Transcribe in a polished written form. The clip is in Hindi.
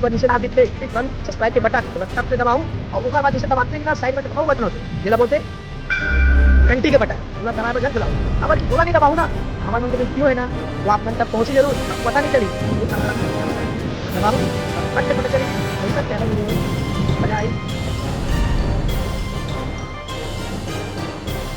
ऊपर नीचे दाब देते फ्रंट सब्सक्राइब के बटन बटन पे दबाऊं और ऊपर नीचे दबाते ना साइड में दबाओ बटन होते जिला बोलते घंटी के बटन पूरा दबा के चलाओ। अगर थोड़ा नहीं दबाऊं ना हमारे मन में क्यों है ना वो आप मन तक पहुंची जरूर पता नहीं चली दबाओ फट फट चली